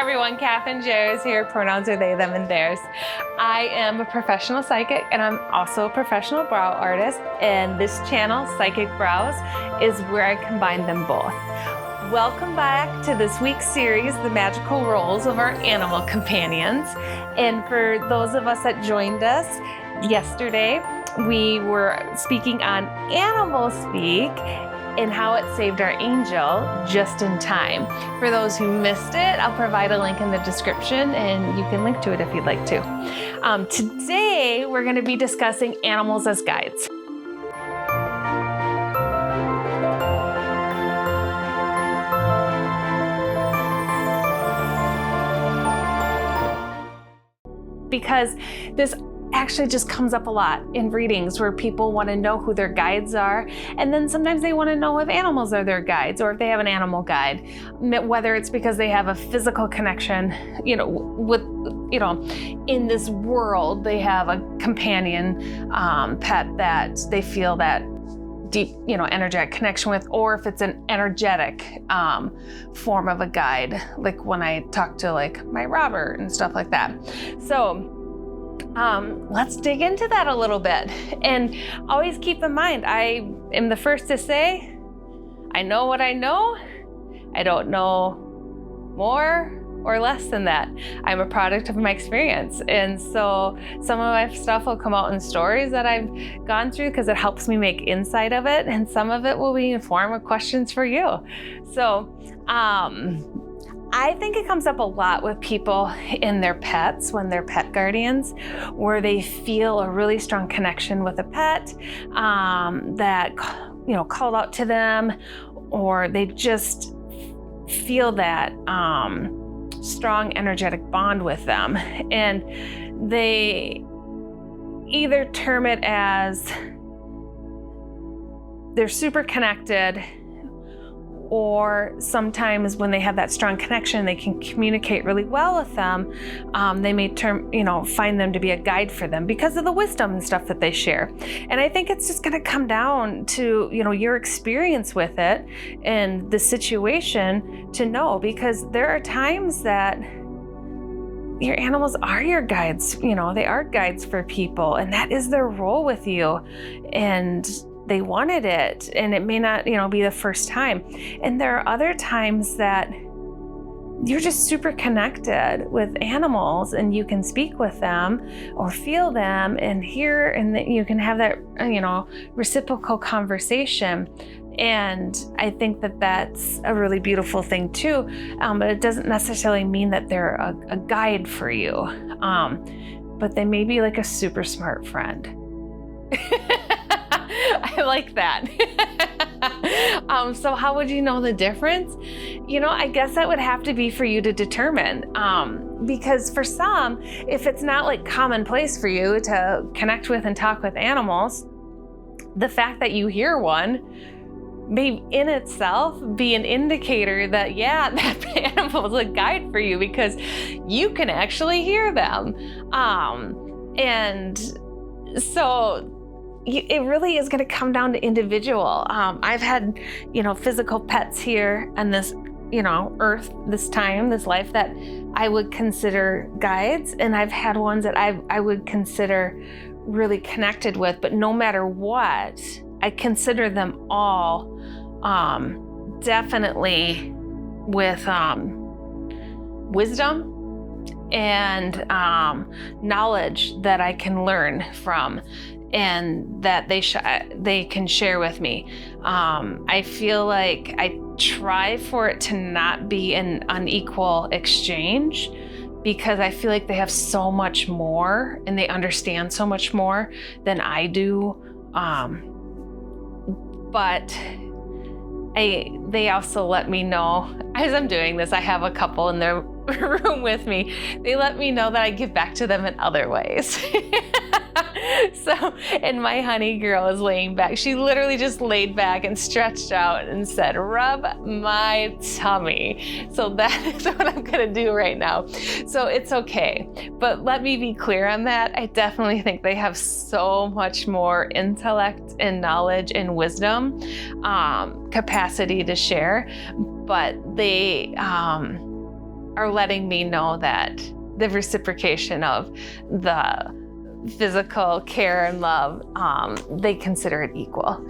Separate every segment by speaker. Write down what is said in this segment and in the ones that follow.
Speaker 1: everyone, Kath and Jares here. Pronouns are they, them, and theirs. I am a professional psychic and I'm also a professional brow artist. And this channel, Psychic Brows, is where I combine them both. Welcome back to this week's series, The Magical Roles of Our Animal Companions. And for those of us that joined us yesterday, we were speaking on animal speak and how it saved our angel just in time. For those who missed it, I'll provide a link in the description and you can link to it if you'd like to. Today, we're gonna be discussing animals as guides. Because this actually just comes up a lot in readings where people want to know who their guides are, and then sometimes they want to know if animals are their guides or if they have an animal guide, whether it's because they have a physical connection, with, in this world they have a companion pet that they feel that deep, energetic connection with, or if it's an energetic form of a guide, like when I talk to like my Robert and stuff like that. So let's dig into that a little bit. And always keep in mind, I am the first to say, I know what I know. I don't know more or less than that. I'm a product of my experience. And so some of my stuff will come out in stories that I've gone through because it helps me make insight of it. And some of it will be in form of questions for you. So, I think it comes up a lot with people in their pets when they're pet guardians, where they feel a really strong connection with a pet that, called out to them, or they just feel that strong energetic bond with them. And they either term it as they're super connected, or sometimes when they have that strong connection, they can communicate really well with them. They may find them to be a guide for them because of the wisdom and stuff that they share. And I think it's just gonna come down to, your experience with it and the situation to know, because there are times that your animals are your guides, they are guides for people, and that is their role with you. And they wanted it, and it may not, be the first time. And there are other times that you're just super connected with animals and you can speak with them or feel them and hear, and that you can have that, reciprocal conversation. And I think that that's a really beautiful thing too. But it doesn't necessarily mean that they're a guide for you. But they may be like a super smart friend. I like that. So how would you know the difference? I guess that would have to be for you to determine. Because for some, if it's not like commonplace for you to connect with and talk with animals, the fact that you hear one may in itself be an indicator that, yeah, that animal is a guide for you because you can actually hear them. And so it really is going to come down to individual. I've had, physical pets here on this, earth, this life that I would consider guides. And I've had ones that I would consider really connected with, but no matter what, I consider them all definitely with wisdom and knowledge that I can learn from, and that they can share with me. I feel like I try for it to not be an unequal exchange, because I feel like they have so much more and they understand so much more than I do. But they also let me know, as I'm doing this, I have a couple in their room with me. They let me know that I give back to them in other ways. So, and my honey girl is laying back. She literally just laid back and stretched out and said, "Rub my tummy." So that is what I'm gonna do right now. So it's okay. But let me be clear on that. I definitely think they have so much more intellect and knowledge and wisdom, capacity to share. But they, are letting me know that the reciprocation of the physical care and love, they consider it equal.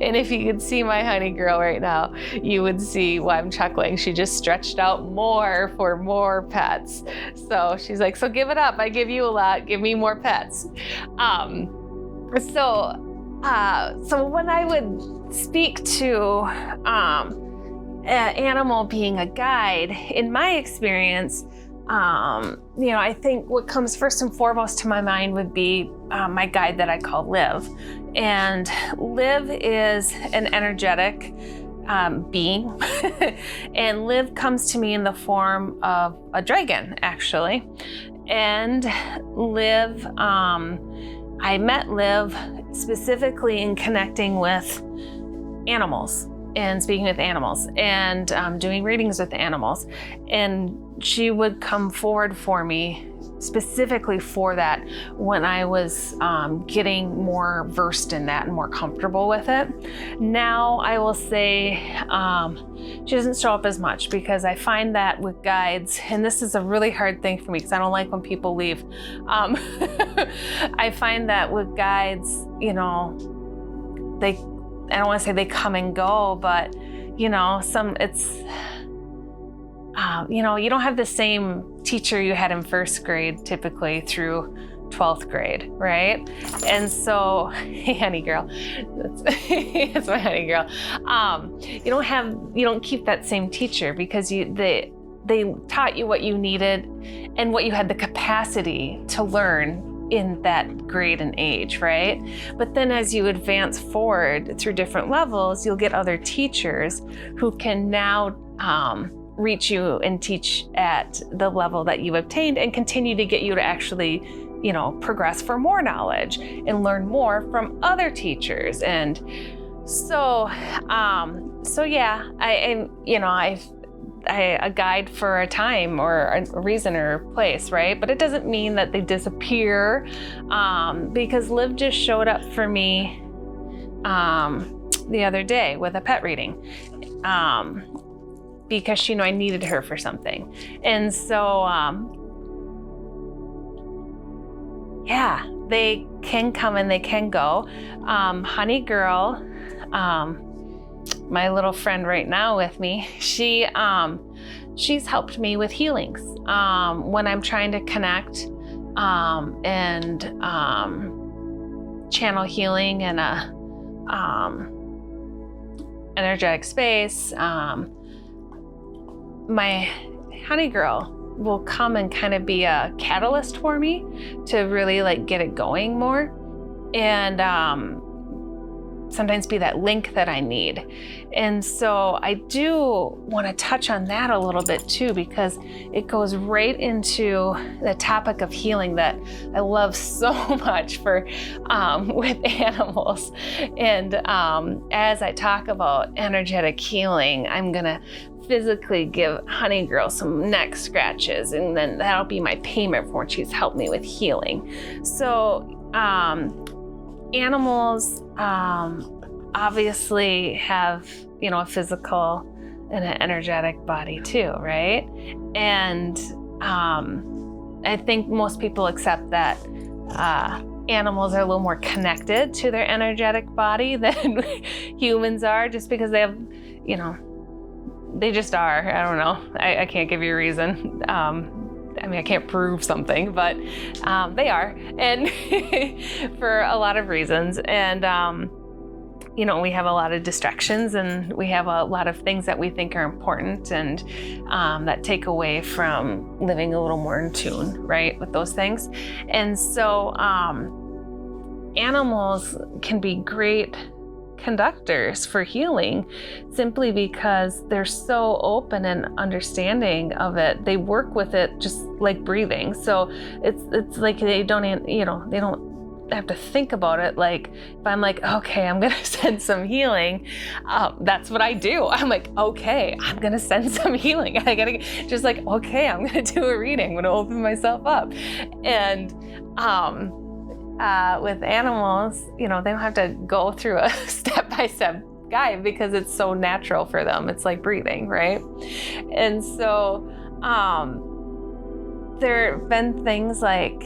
Speaker 1: And if you could see my honey girl right now, you would see why I'm chuckling. She just stretched out more for more pets. So she's like, so give it up. I give you a lot. Give me more pets. So when I would speak to an animal being a guide, in my experience, I think what comes first and foremost to my mind would be my guide that I call Liv. And Liv is an energetic being. And Liv comes to me in the form of a dragon, actually. And Liv, I met Liv specifically in connecting with animals and speaking with animals and doing readings with animals. And she would come forward for me specifically for that when I was getting more versed in that and more comfortable with it. Now I will say she doesn't show up as much because I find that with guides, and this is a really hard thing for me because I don't like when people leave. I find that with guides, I don't want to say they come and go, but you don't have the same teacher you had in first grade typically through 12th grade, right? And so, hey, honey girl, that's my honey girl. You don't keep that same teacher because they taught you what you needed and what you had the capacity to learn in that grade and age, right? But then as you advance forward through different levels, you'll get other teachers who can now reach you and teach at the level that you obtained and continue to get you to actually, progress for more knowledge and learn more from other teachers. And so yeah, a guide for a time or a reason or place, right? But it doesn't mean that they disappear, because Liv just showed up for me the other day with a pet reading, because she knew I needed her for something. And so, yeah, they can come and they can go. Honey Girl, my little friend right now with me, she's helped me with healings when I'm trying to connect and channel healing in a energetic space. My honey girl will come and kind of be a catalyst for me to really get it going more, and sometimes be that link that I need. And so I do want to touch on that a little bit too, because it goes right into the topic of healing that I love so much for with animals. And as I talk about energetic healing, I'm gonna physically give Honey Girl some neck scratches, and then that'll be my payment for when she's helped me with healing. So animals obviously have, a physical and an energetic body too, right? And I think most people accept that animals are a little more connected to their energetic body than humans are, just because they have, they just are. I don't know. I can't give you a reason. I can't prove something, but they are, and for a lot of reasons. And we have a lot of distractions, and we have a lot of things that we think are important, and that take away from living a little more in tune, right, with those things. And so animals can be great conductors for healing simply because they're so open and understanding of it. They work with it just like breathing. So it's like they don't have to think about it. Like if I'm like, okay, I'm gonna send some healing, that's what I do. I'm like, okay, I'm gonna send some healing. I gotta just okay, I'm gonna do a reading. I'm gonna open myself up. And with animals, they don't have to go through a step-by-step guide because it's so natural for them. It's like breathing, right? And so there have been things like,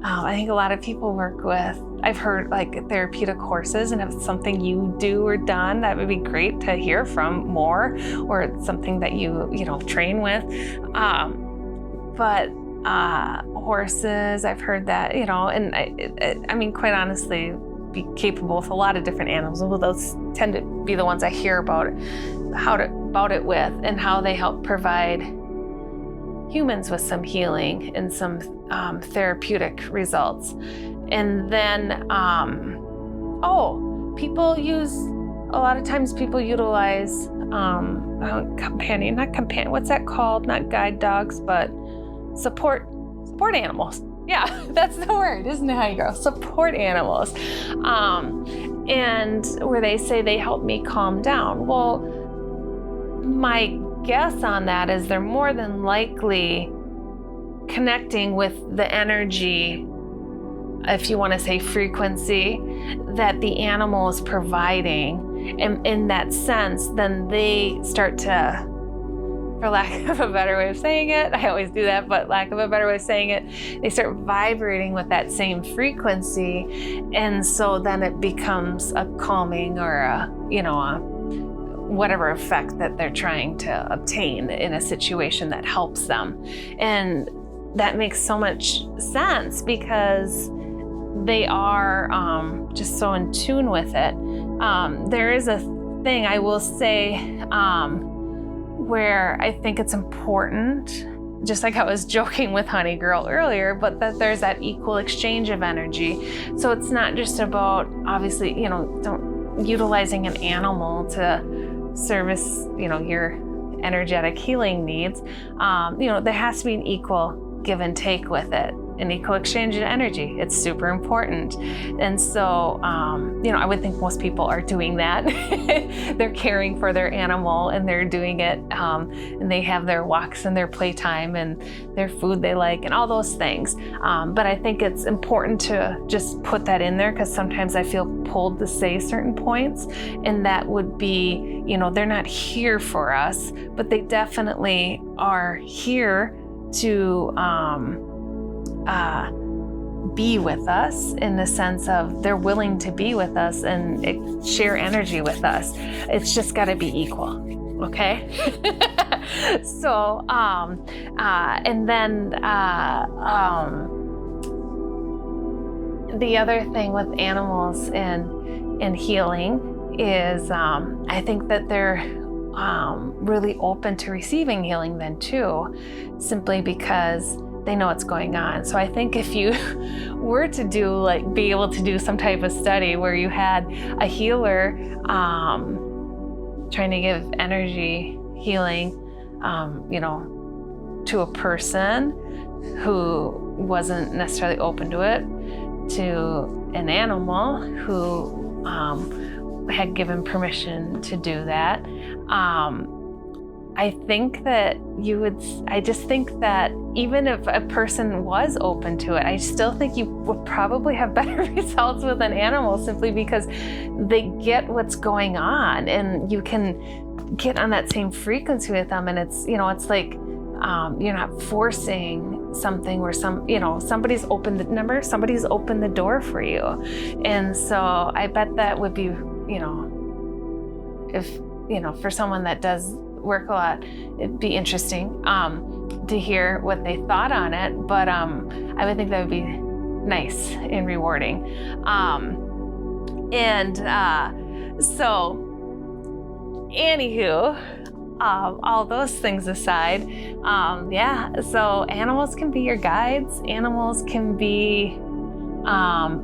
Speaker 1: I think a lot of people work with, I've heard like therapeutic horses, and if it's something you do or done, that would be great to hear from more, or it's something that you train with. But horses, I've heard that, and I mean, quite honestly, be capable with a lot of different animals. Well, those tend to be the ones I hear about it with, and how they help provide humans with some healing and some therapeutic results. And then, people utilize what's that called? Not guide dogs, but support animals. Yeah, that's the word, isn't it, how you go? Support animals. And where they say they help me calm down. Well, my guess on that is they're more than likely connecting with the energy, if you want to say frequency, that the animal is providing. And in that sense, then they start to, for lack of a better way of saying it, I always do that, but lack of a better way of saying it, they start vibrating with that same frequency. And so then it becomes a calming or a whatever effect that they're trying to obtain in a situation that helps them. And that makes so much sense because they are just so in tune with it. There is a thing I will say where I think it's important, just like I was joking with Honey Girl earlier, but that there's that equal exchange of energy. So it's not just about, obviously, utilizing an animal to service, your energetic healing needs. There has to be an equal give and take with it, an equal exchange of energy. It's super important. And so, I would think most people are doing that. They're caring for their animal and they're doing it, and they have their walks and their playtime and their food they like and all those things. But I think it's important to just put that in there, because sometimes I feel pulled to say certain points, and that would be, they're not here for us, but they definitely are here to be with us, in the sense of they're willing to be with us and share energy with us. It's just got to be equal, okay? So, and then the other thing with animals in healing is I think that they're really open to receiving healing then too, simply because they know what's going on. So I think if you were to be able to do some type of study where you had a healer trying to give energy healing, to a person who wasn't necessarily open to it, to an animal who had given permission to do that, I just think that even if a person was open to it, I still think you would probably have better results with an animal, simply because they get what's going on and you can get on that same frequency with them. And it's, it's like, you're not forcing something where somebody's opened the door for you. And so I bet that would be, if, for someone that does work a lot, it'd be interesting to hear what they thought on it. But I would think that would be nice and rewarding. So anywho, all those things aside, so animals can be your guides. Animals can be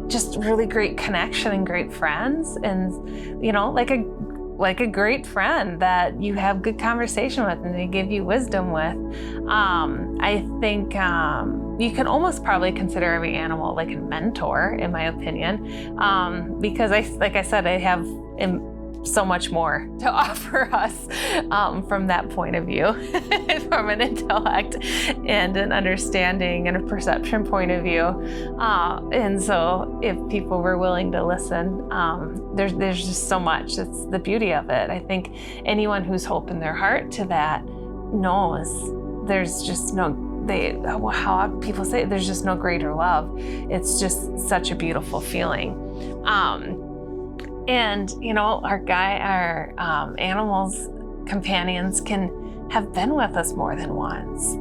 Speaker 1: just really great connection and great friends, and like a great friend that you have good conversation with and they give you wisdom with. I think you can almost probably consider every animal like a mentor, in my opinion, because I have so much more to offer us from that point of view, from an intellect and an understanding and a perception point of view. And so if people were willing to listen, there's just so much. That's the beauty of it. I think anyone who's opened their heart to that knows there's just how people say it, there's just no greater love. It's just such a beautiful feeling. And our animals, companions can have been with us more than once.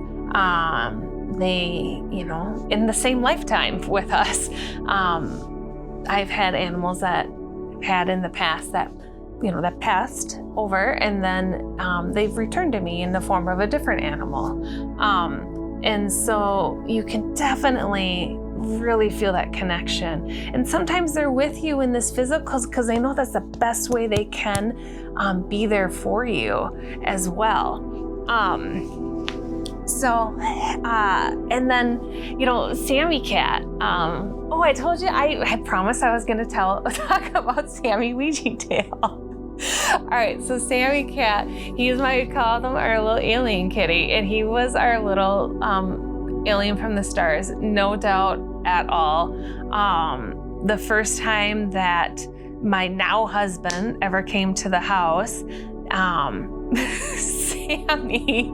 Speaker 1: They, in the same lifetime with us. I've had animals that had in the past that passed over, and then they've returned to me in the form of a different animal. And so you can definitely really feel that connection. And sometimes they're with you in this physical because they know that's the best way they can be there for you as well. And then, Sammy Cat. I told you I had promised I was going to talk about Sammy Ouija Tail. All right, so Sammy Cat, we call him our little alien kitty, and he was our little alien from the stars, no doubt at all. The first time that my now husband ever came to the house, Sammy,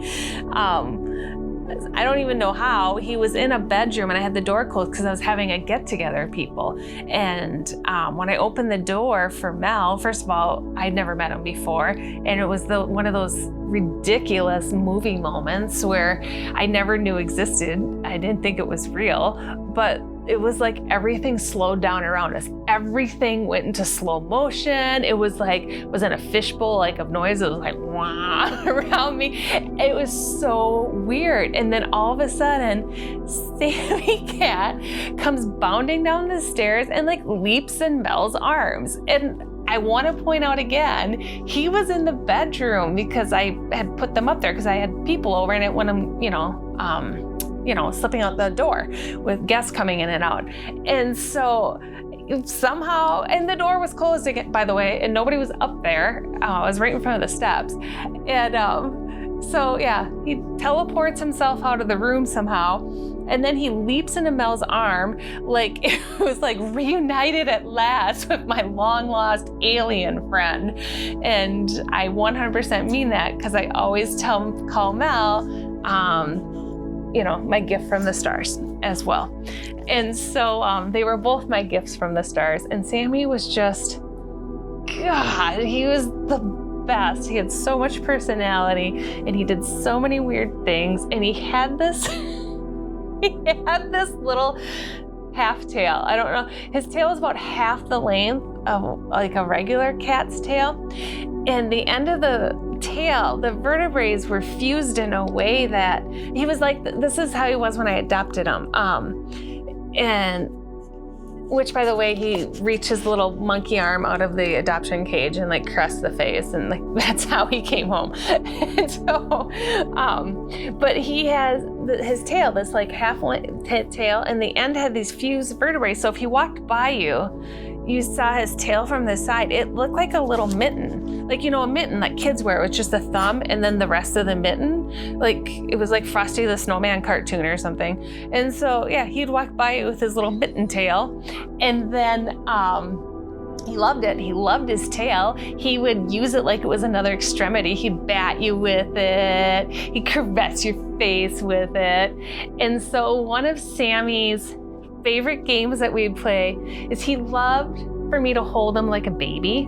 Speaker 1: I don't even know how, he was in a bedroom and I had the door closed because I was having a get-together of people. And when I opened the door for Mel, first of all, I'd never met him before. And it was one of those ridiculous movie moments where I never knew existed. I didn't think it was real, but it was like everything slowed down around us. Everything went into slow motion. It was like, was in a fishbowl of noise. It was like, wah, around me. It was so weird. And then all of a sudden, Sammy Cat comes bounding down the stairs and leaps in Mel's arms. And I want to point out again, he was in the bedroom because I had put them up there because I had people over and I didn't want them, slipping out the door with guests coming in and out. And so somehow, and the door was closed again, by the way, and nobody was up there. I was right in front of the steps. And so yeah, he teleports himself out of the room somehow. And then he leaps into Mel's arm like it was reunited at last with my long lost alien friend. And I 100% mean that because I always call Mel, my gift from the stars as well. And so they were both my gifts from the stars. And Sammy was just, God, he was the best. He had so much personality and he did so many weird things. And he had this, little half tail. I don't know. His tail was about half the length of a regular cat's tail. And the end of the tail, the vertebrae were fused in a way that he was this is how he was when I adopted him. And which, by the way, he reached his little monkey arm out of the adoption cage and caressed the face, and that's how he came home. And so, but he has his tail, this half tail, and the end had these fused vertebrae. So if he walked by you, you saw his tail from the side. It looked like a little mitten, a mitten that kids wear with just a thumb and then the rest of the mitten. It was like Frosty the Snowman cartoon or something. And so, yeah, he'd walk by you with his little mitten tail. And then he loved it. He loved his tail. He would use it like it was another extremity. He'd bat you with it. He'd caress your face with it. And so one of Sammy's favorite games that we'd play is he loved for me to hold him like a baby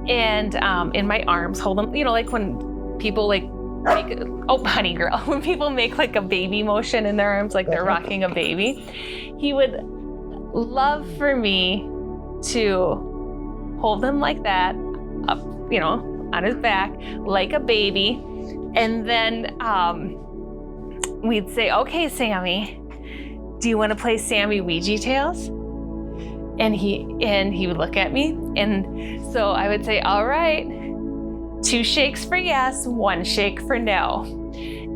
Speaker 1: and in my arms, hold him, when people make, oh, honey girl, when people make a baby motion in their arms, they're rocking a baby, he would love for me to hold him like that, up, on his back, like a baby. And then we'd say, okay, Sammy, do you want to play Sammy Ouija Tales? And he would look at me. And so I would say, all right, 2 shakes for yes, 1 shake for no.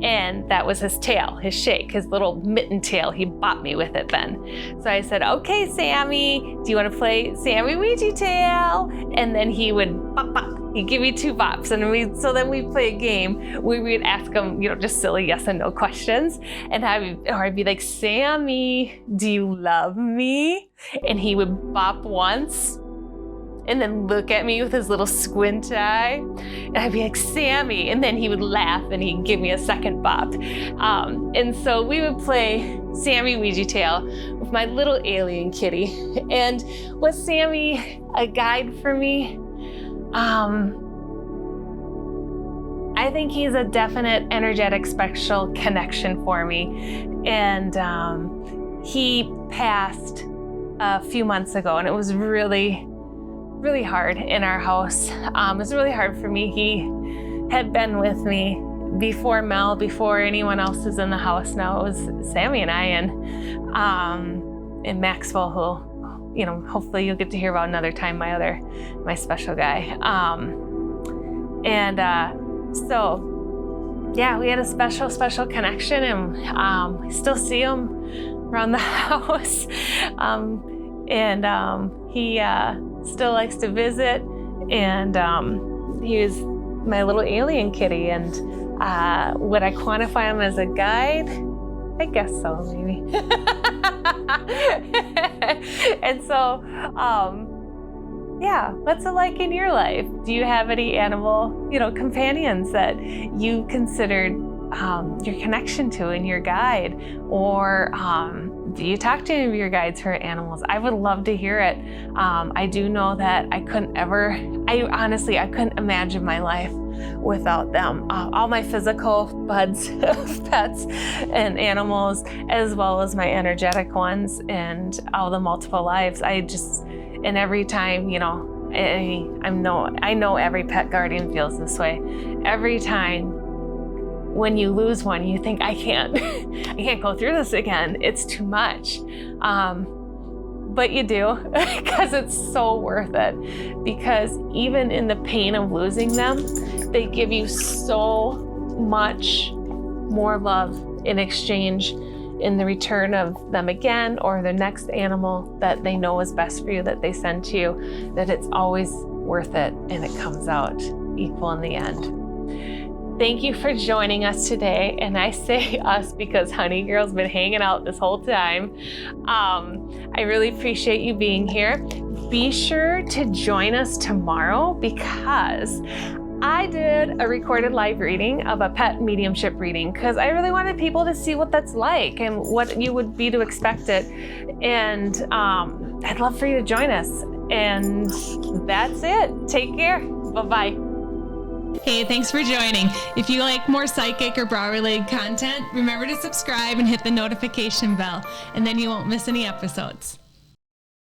Speaker 1: And that was his tail, his shake, his little mitten tail. He bopped me with it then. So I said, okay, Sammy, do you want to play Sammy Ouija tail? And then he would bop, bop. He'd give me 2 bops. And then we'd play a game. We would ask him, just silly yes and no questions. And I'd be like, Sammy, do you love me? And he would bop once and then look at me with his little squint eye. And I'd be like, Sammy. And then he would laugh and he'd give me a second bop. And so we would play Sammy Ouija tail with my little alien kitty. And was Sammy a guide for me? I think he's a definite energetic special connection for me. And he passed a few months ago, and it was really, really hard in our house. It was really hard for me. He had been with me before Mel, before anyone else is in the house now. It was Sammy and I, and in Maxwell, who, hopefully you'll get to hear about another time, my special guy. So yeah, we had a special connection, and I still see him around the house. He still likes to visit, and he was my little alien kitty. And would I quantify him as a guide? I guess so, maybe. And so, what's it like in your life? Do you have any animal, companions that you considered your connection to and your guide? Or do you talk to any of your guides who are animals? I would love to hear it. I do know that I couldn't imagine my life without them. All my physical buds of pets and animals, as well as my energetic ones and all the multiple lives. And every time, I know every pet guardian feels this way. Every time when you lose one, you think, I can't go through this again. It's too much. But you do, because it's so worth it. Because even in the pain of losing them, they give you so much more love in exchange, in the return of them again, or the next animal that they know is best for you, that they send to you, that it's always worth it, and it comes out equal in the end. Thank you for joining us today. And I say us because Honey Girl's been hanging out this whole time. I really appreciate you being here. Be sure to join us tomorrow, because I did a recorded live reading of a pet mediumship reading, because I really wanted people to see what that's like and what you would be to expect it. And I'd love for you to join us. And that's it. Take care. Bye-bye.
Speaker 2: Hey, thanks for joining. If you like more psychic or brow-related content, remember to subscribe and hit the notification bell, and then you won't miss any episodes.